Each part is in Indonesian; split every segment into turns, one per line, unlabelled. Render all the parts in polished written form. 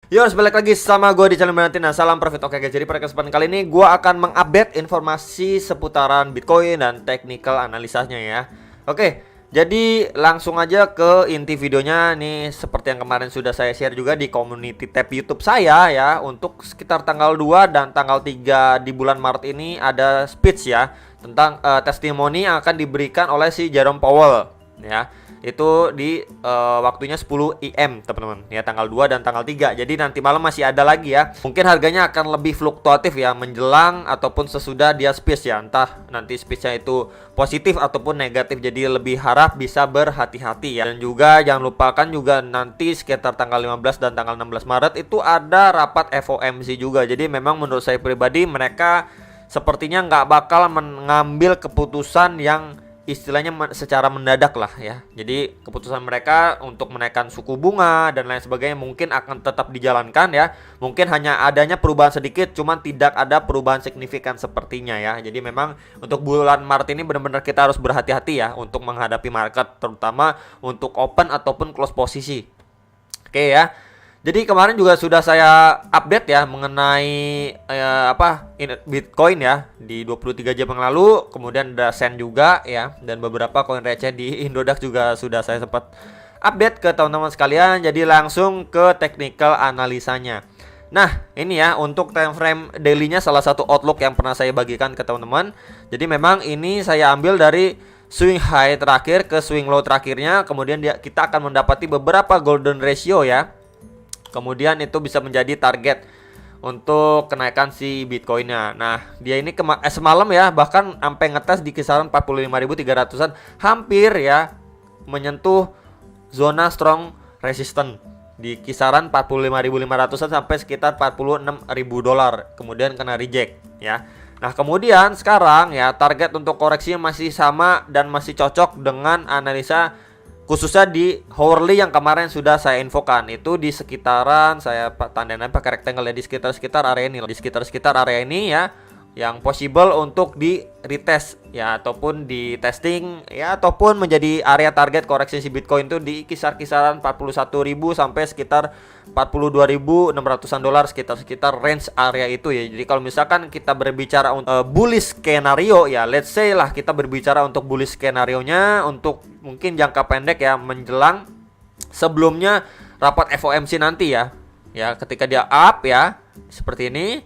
Yo, balik lagi sama gue di channel Valentina. Salam profit. Oke guys, jadi pada kesempatan kali ini gue akan mengupdate informasi seputaran Bitcoin dan technical analisanya ya. Oke, jadi langsung aja ke inti videonya. Nih seperti yang kemarin sudah saya share juga di community tab YouTube saya ya. Untuk sekitar tanggal 2 dan tanggal 3 di bulan Maret ini ada speech ya tentang testimoni yang akan diberikan oleh si Jerome Powell ya. Itu di waktunya 10 IM teman-teman ya, tanggal 2 dan tanggal 3. Jadi nanti malam masih ada lagi ya. Mungkin harganya akan lebih fluktuatif ya menjelang ataupun sesudah dia speech ya. Entah nanti speechnya itu positif ataupun negatif. Jadi lebih harap bisa berhati-hati ya. Dan juga jangan lupakan juga nanti sekitar tanggal 15 dan tanggal 16 Maret itu ada rapat FOMC juga. Jadi memang menurut saya pribadi mereka sepertinya nggak bakal mengambil keputusan yang istilahnya secara mendadak lah ya. Jadi keputusan mereka untuk menaikkan suku bunga dan lain sebagainya mungkin akan tetap dijalankan ya. Mungkin hanya adanya perubahan sedikit, cuman tidak ada perubahan signifikan sepertinya ya. Jadi memang untuk bulan Maret ini benar-benar kita harus berhati-hati ya untuk menghadapi market, terutama untuk open ataupun close posisi. Oke ya. Jadi kemarin juga sudah saya update ya mengenai Bitcoin ya di 23 jam yang lalu, kemudian ada Sen juga ya, dan beberapa koin receh di Indodax juga sudah saya sempat update ke teman-teman sekalian. Jadi langsung ke technical analisanya. Nah, ini ya untuk time frame daily-nya salah satu outlook yang pernah saya bagikan ke teman-teman. Jadi memang ini saya ambil dari swing high terakhir ke swing low terakhirnya, kemudian kita akan mendapati beberapa golden ratio ya. Kemudian itu bisa menjadi target untuk kenaikan si Bitcoinnya. Nah, dia ini semalam ya bahkan sampai ngetes di kisaran 45.300-an, hampir ya menyentuh zona strong resistance di kisaran 45.500-an sampai sekitar 46.000 dolar. Kemudian kena reject ya. Nah, kemudian sekarang ya target untuk koreksinya masih sama dan masih cocok dengan analisa khususnya di hourly yang kemarin sudah saya infokan. Itu di sekitaran, saya tandain pakai rectangle ya, di sekitar area ini, di sekitar area ini ya, yang possible untuk di retest ya, ataupun di testing ya, ataupun menjadi area target koreksi si Bitcoin itu di kisaran 41.000 sampai sekitar 42.600-an dolar, sekitar range area itu ya. Jadi kalau misalkan kita berbicara untuk bullish skenario ya, let's say lah kita berbicara untuk bullish skenario nya untuk mungkin jangka pendek ya, menjelang sebelumnya rapat FOMC nanti ya. Ya, ketika dia up ya seperti ini,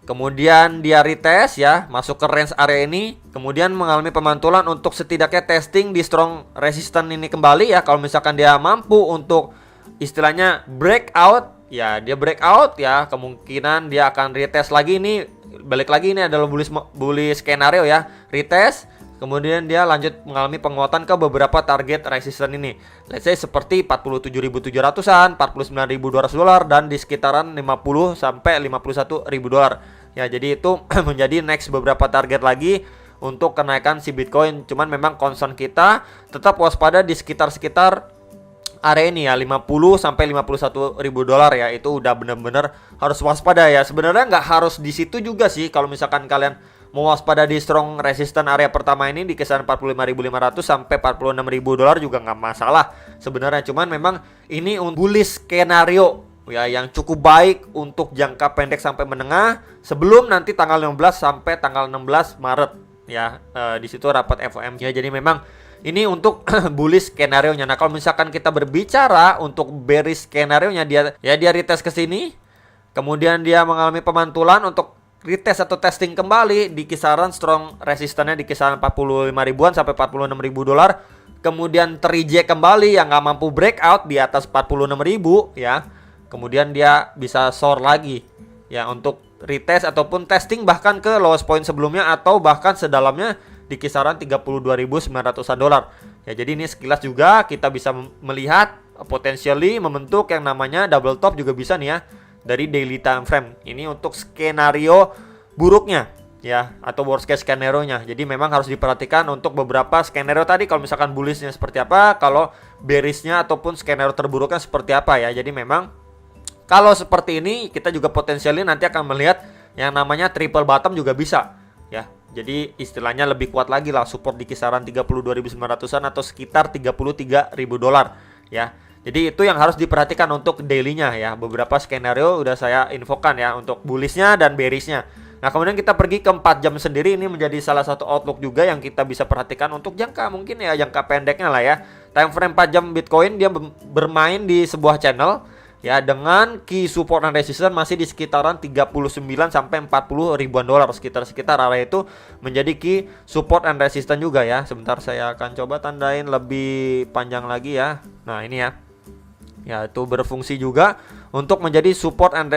kemudian dia retest ya, masuk ke range area ini, kemudian mengalami pemantulan untuk setidaknya testing di strong resistance ini kembali ya. Kalau misalkan dia mampu untuk istilahnya breakout ya, dia breakout ya, kemungkinan dia akan retest lagi. Ini balik lagi, ini adalah bullish skenario ya, retest, kemudian dia lanjut mengalami penguatan ke beberapa target resistance ini. Let's say seperti 47.700-an, 49.200 dolar, dan di sekitaran 50 sampai 51.000 dolar. Ya, jadi itu menjadi next beberapa target lagi untuk kenaikan si Bitcoin. Cuman memang concern kita tetap waspada di sekitar area ini ya, 50 sampai 51.000 dolar ya. Itu udah bener-bener harus waspada ya. Sebenarnya nggak harus di situ juga sih. Kalau misalkan kalian mau waspada di strong resistance area pertama ini di kisaran 45.500 sampai 46.000 dolar juga nggak masalah sebenarnya. Cuman memang ini bullish skenario ya yang cukup baik untuk jangka pendek sampai menengah sebelum nanti tanggal 15 sampai tanggal 16 Maret ya. Di situ rapat FOMC ya. Jadi memang ini untuk bullish skenario-nya. Nah, kalau misalkan kita berbicara untuk bearish skenario-nya, dia retest ke sini, kemudian dia mengalami pemantulan untuk retest atau testing kembali di kisaran strong resistance-nya di kisaran 45 ribuan sampai 46.000 dolar. Kemudian terreject kembali yang nggak mampu breakout di atas 46.000 ya. Kemudian dia bisa soar lagi ya untuk retest ataupun testing bahkan ke lowest point sebelumnya atau bahkan sedalamnya di kisaran 32.900-an dolar. Ya, jadi ini sekilas juga kita bisa melihat potentially membentuk yang namanya double top juga bisa nih ya dari daily time frame. Ini untuk skenario buruknya ya, atau worst case skenario-nya. Jadi memang harus diperhatikan untuk beberapa skenario tadi. Kalau misalkan bullishnya seperti apa, kalau bearishnya ataupun skenario terburuknya seperti apa ya. Jadi memang kalau seperti ini kita juga potensialnya nanti akan melihat yang namanya triple bottom juga bisa ya. Jadi istilahnya lebih kuat lagi lah, support di kisaran 32.900-an atau sekitar 33.000 dolar ya. Jadi itu yang harus diperhatikan untuk daily-nya ya. Beberapa skenario udah saya infokan ya untuk bullish-nya dan bearish-nya. Nah, kemudian kita pergi ke 4 jam sendiri, ini menjadi salah satu outlook juga yang kita bisa perhatikan untuk jangka mungkin ya jangka pendeknya lah ya. Time frame 4 jam Bitcoin dia bermain di sebuah channel ya dengan key support dan resistance masih di sekitaran 39 sampai 40 ribuan dolar, sekitar area itu menjadi key support and resistance juga ya. Sebentar saya akan coba tandain lebih panjang lagi ya. Nah, ini ya. Ya, itu berfungsi juga untuk menjadi support and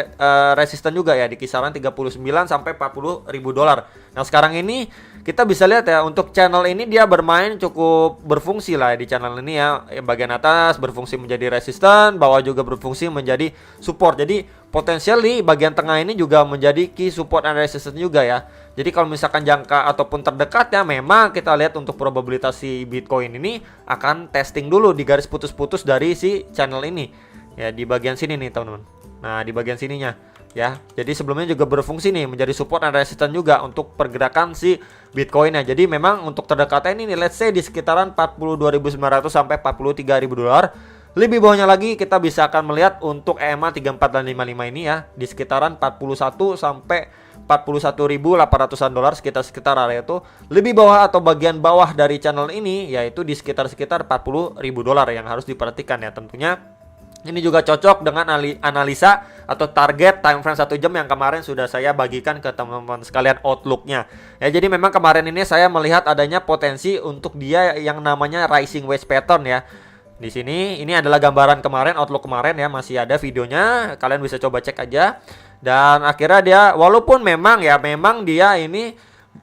resistance juga ya di kisaran 39 sampai 40 ribu dolar. Nah, sekarang ini kita bisa lihat ya untuk channel ini dia bermain cukup berfungsi lah di channel ini ya. Bagian atas berfungsi menjadi resistance, bawah juga berfungsi menjadi support. Jadi potensial di bagian tengah ini juga menjadi key support and resistance juga ya. Jadi kalau misalkan jangka ataupun terdekat ya, memang kita lihat untuk probabilitas si Bitcoin ini akan testing dulu di garis putus-putus dari si channel ini. Ya, di bagian sini nih teman-teman. Nah, di bagian sininya ya. Jadi sebelumnya juga berfungsi nih menjadi support dan resistance juga untuk pergerakan si Bitcoinnya. Jadi memang untuk terdekatnya ini nih, let's say di sekitaran 42.900 sampai 43.000 dolar. Lebih bawahnya lagi kita bisa akan melihat untuk EMA 34 dan 55 ini ya di sekitaran 41 sampai 41.800-an dolar, sekitar area itu. Lebih bawah atau bagian bawah dari channel ini yaitu di sekitar 40.000 dolar yang harus diperhatikan ya tentunya. Ini juga cocok dengan analisa atau target time frame 1 jam yang kemarin sudah saya bagikan ke teman-teman sekalian outlooknya. Ya, jadi memang kemarin ini saya melihat adanya potensi untuk dia yang namanya rising wedge pattern ya. Di sini ini adalah gambaran kemarin, outlook kemarin ya, masih ada videonya, kalian bisa coba cek aja. Dan akhirnya dia walaupun memang dia ini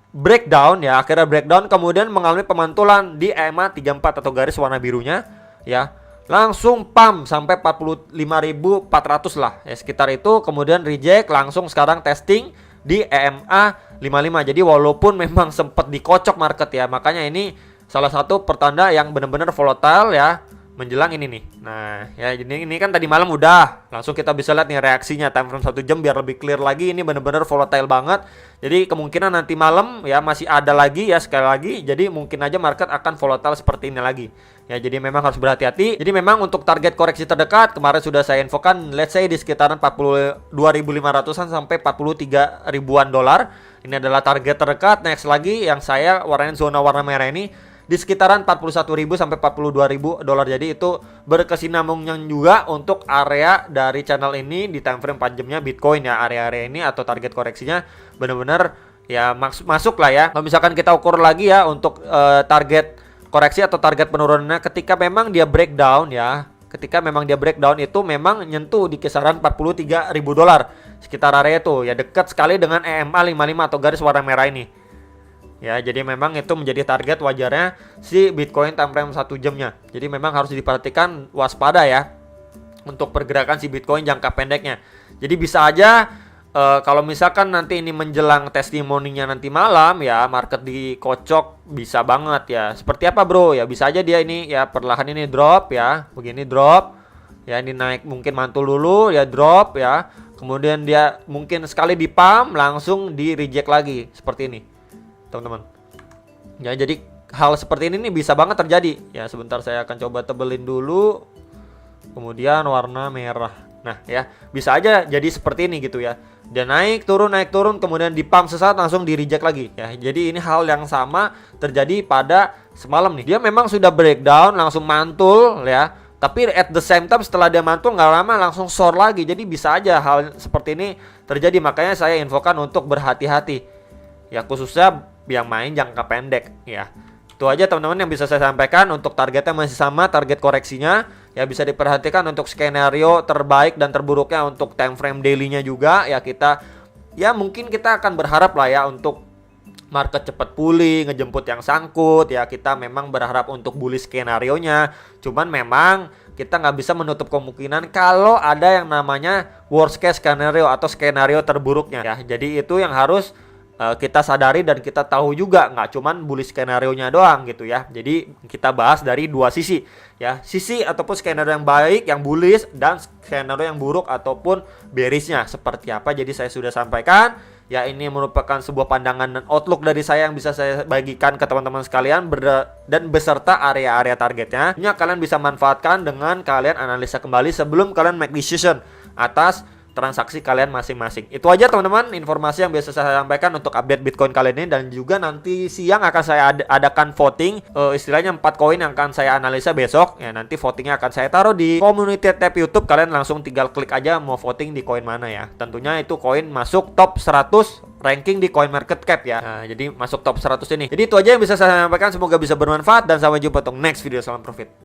breakdown ya, akhirnya breakdown kemudian mengalami pemantulan di EMA 34 atau garis warna birunya ya. Langsung pump sampai 45.400 lah ya, sekitar itu. Kemudian reject, langsung sekarang testing di EMA 55. Jadi walaupun memang sempat dikocok market ya, makanya ini salah satu pertanda yang benar-benar volatile ya menjelang ini nih. Nah ya, ini kan tadi malam udah langsung kita bisa lihat nih reaksinya time frame 1 jam biar lebih clear lagi. Ini benar-benar volatile banget. Jadi kemungkinan nanti malam ya masih ada lagi ya, sekali lagi. Jadi mungkin aja market akan volatile seperti ini lagi. Ya, jadi memang harus berhati-hati. Jadi memang untuk target koreksi terdekat kemarin sudah saya infokan, let's say di sekitaran 42.500-an sampai 43 ribuan dolar. Ini adalah target terdekat. Next lagi yang saya warnain zona warna merah ini di sekitaran 41.000 sampai 42.000 dolar. Jadi itu berkesinambungan juga untuk area dari channel ini di time frame 4 jamnya Bitcoin ya. Area-area ini atau target koreksinya benar-benar ya masuk lah ya. Kalau misalkan kita ukur lagi ya untuk target koreksi atau target penurunannya ketika memang dia breakdown ya. Ketika memang dia breakdown itu memang nyentuh di kisaran 43.000 dolar sekitar area itu ya, dekat sekali dengan EMA 55 atau garis warna merah ini. Ya, jadi memang itu menjadi target wajarnya si Bitcoin time frame 1 jamnya. Jadi memang harus diperhatikan, waspada ya untuk pergerakan si Bitcoin jangka pendeknya. Jadi bisa aja kalau misalkan nanti ini menjelang testimoninya nanti malam ya, market dikocok bisa banget ya. Seperti apa bro? Ya bisa aja dia ini ya perlahan ini drop ya, begini drop. Ya, ini naik mungkin mantul dulu ya, drop ya. Kemudian dia mungkin sekali di pump langsung di reject lagi seperti ini. Teman-teman ya, jadi hal seperti ini nih bisa banget terjadi ya. Sebentar saya akan coba tebelin dulu, kemudian warna merah. Nah ya, bisa aja jadi seperti ini gitu ya. Dia naik turun kemudian di pump sesaat langsung di reject lagi ya. Jadi ini hal yang sama terjadi pada semalam nih. Dia memang sudah breakdown langsung mantul ya, tapi at the same time setelah dia mantul nggak lama langsung soar lagi. Jadi bisa aja hal seperti ini terjadi. Makanya saya infokan untuk berhati-hati ya, khususnya yang main jangka pendek ya. Itu aja teman-teman yang bisa saya sampaikan. Untuk targetnya masih sama, target koreksinya ya bisa diperhatikan. Untuk skenario terbaik dan terburuknya untuk time frame daily-nya juga ya, kita ya mungkin kita akan berharap lah ya untuk market cepat pulih, ngejemput yang sangkut ya. Kita memang berharap untuk bullish skenario-nya. Cuman memang kita nggak bisa menutup kemungkinan kalau ada yang namanya worst case skenario atau skenario terburuknya ya. Jadi itu yang harus kita sadari dan kita tahu juga, nggak cuman bullish skenario-nya doang gitu ya. Jadi kita bahas dari dua sisi ya, sisi ataupun skenario yang baik, yang bullish, dan skenario yang buruk ataupun bearish-nya seperti apa. Jadi saya sudah sampaikan Ya, ini merupakan sebuah pandangan dan outlook dari saya yang bisa saya bagikan ke teman-teman sekalian dan beserta area-area targetnya. Ini kalian bisa manfaatkan dengan kalian analisa kembali sebelum kalian make decision atas transaksi kalian masing-masing. Itu aja teman-teman informasi yang biasa saya sampaikan untuk update Bitcoin kali ini, dan juga nanti siang akan saya adakan voting, istilahnya 4 koin yang akan saya analisa besok. Ya, nanti votingnya akan saya taruh di community tab YouTube. Kalian langsung tinggal klik aja mau voting di koin mana ya. Tentunya itu koin masuk top 100 ranking di CoinMarketCap ya. Nah, jadi masuk top 100 ini. Jadi itu aja yang bisa saya sampaikan, semoga bisa bermanfaat dan sampai jumpa untuk next video. Salam profit.